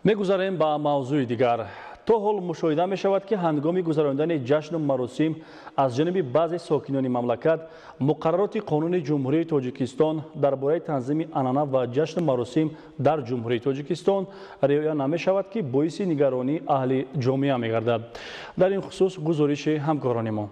می‌گذاریم با موضوع دیگر. تا حال مشاهده می‌شود که هنگام گذراندن جشن و مراسم از جانب بعضی ساکنان مملکت مقررات قانون جمهوری تاجیکستان درباره تنظیم عنعنه و جشن و مراسم در جمهوری تاجیکستان رعایت نمی‌شود که باعث نگرانی اهل جامعه می‌گردد. در این خصوص گزارش همکاران ما.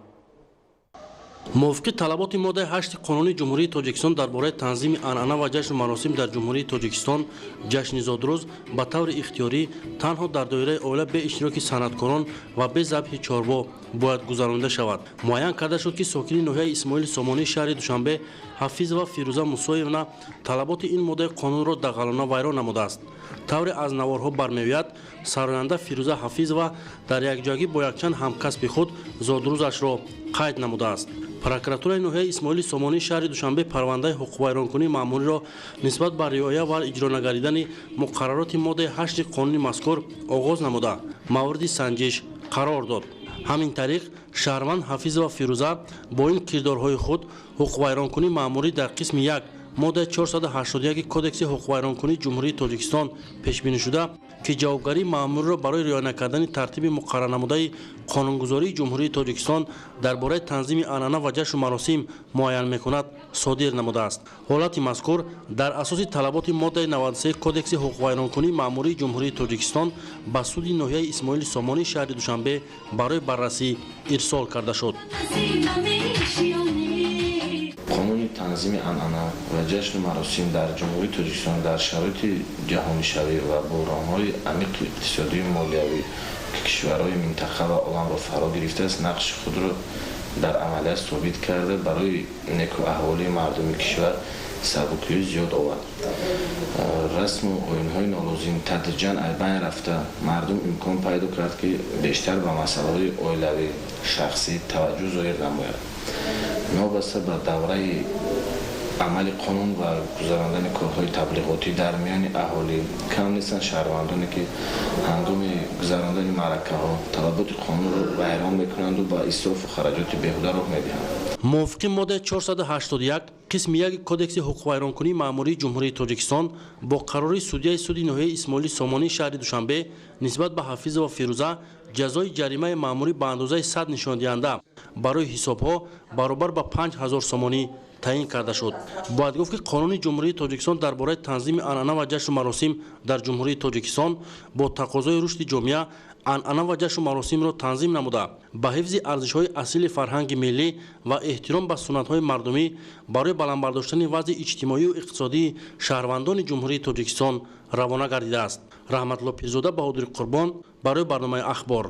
موافق طلبات ماده 8 قانون جمهوری تاجیکستان درباره تنظیم عنعنه و جشن و مراسم در جمهوری تاجیکستان جشن زادروز به طور اختیاری تنها در دایره عائله به اشتراک صنعتکاران و به ذبح چاروا باید گذرانده شود. معین کرده شد که ساکنین ناحیه اسماعیل سامانی شهر دوشنبه حفیظ و فیروزه موسویونا طلبات این ماده قانون را دغلانه ویران نموده است. طور از نوارها برمی‌آید سرآینده فیروزه حفیظ و در یکجایی با یکچند همکسب خود زادروزش را قید نموده است. پروکراتورای ناحیه اسماعیل سامانی شهر دوشنبه پرونده حقوق ویرانکنی مأموری را نسبت به رعایت و اجرا نگردیدن مقررات ماده 8 قانون مذکور آغاز نموده مورد سنجش قرار داد. همین طریق شهروند حفیظ و فیروزه با این کردارهای خود حقوق ویرانکنی مأموری در قسم 1 ماده 481 کدکس حقوق ویرانکنی جمهوری تاجیکستان پیش بینی شده که جوابگری مأمور را برای رعایت نکردن ترتیب مقرر نموده قانونگذاری جمهوری تاجیکستان درباره تنظیم عنعنه و جشن و مراسم معین میکند صادر نموده است. حالت مذکور در اساس طلبات ماده 93 کدکس حقوق ویرانکنی مأموری جمهوری تاجیکستان به سود ناحیه اسماعیل سامانی شهر دوشنبه برای بررسی ارسال کرده شد. قانون تنظیم عنعنه و جشن و مراسم در جمهوری تاجیکستان در شرایط جهانی شوی و بحران‌های عمیق اقتصادی و مالیوی که کشورهای منطقه و عالم را فرا گرفته است نقش خود را در عملیات ثابت کرده برای نیکو احوالی مردم کشور سبکی‌های زیاد آورد. رسم و آیین‌های نالازم تدریجاً از بین رفته مردم امکان پیدا کرد که بیشتر به مسائل عائلوی شخصی توجه ظاهر نماید. نابسته به دوره عمل قانون و گذراندن کارهای تبلیغاتی در میان اهالی کم نیستند شهروندانی که هنگام گذراندن معرکه ها طلبات قانون را ویران میکنند و با اسراف و خرجات بیهوده راه میدهند. موافق ماده 481 قسم 1 کدکس حقوق ویرانکنی مأموری جمهوری تاجیکستان با قرار سودیه سود ناحیه اسماعیل سامانی شهر دوشنبه نسبت به حفیظ و فیروزه جزای جریمه مأموری به اندازه 100 نشان دهنده برای حسابها برابر به 5000 سامانی تعیین کرده شد. باید گفت که قانون جمهوری تاجیکستان درباره تنظیم عنعنه و جشن و مراسم در جمهوری تاجیکستان با تقاضای رشد جامعه عنعنه و جشن و مراسم را تنظیم نموده به حفظ ارزش‌های اصیل فرهنگ ملی و احترام به سنت‌های مردمی برای بلند برداشتن وضع اجتماعی و اقتصادی شهروندان جمهوری تاجیکستان روانه گردیده است. رحمت الله پیرزاده، بهادر قربان برای برنامه اخبار.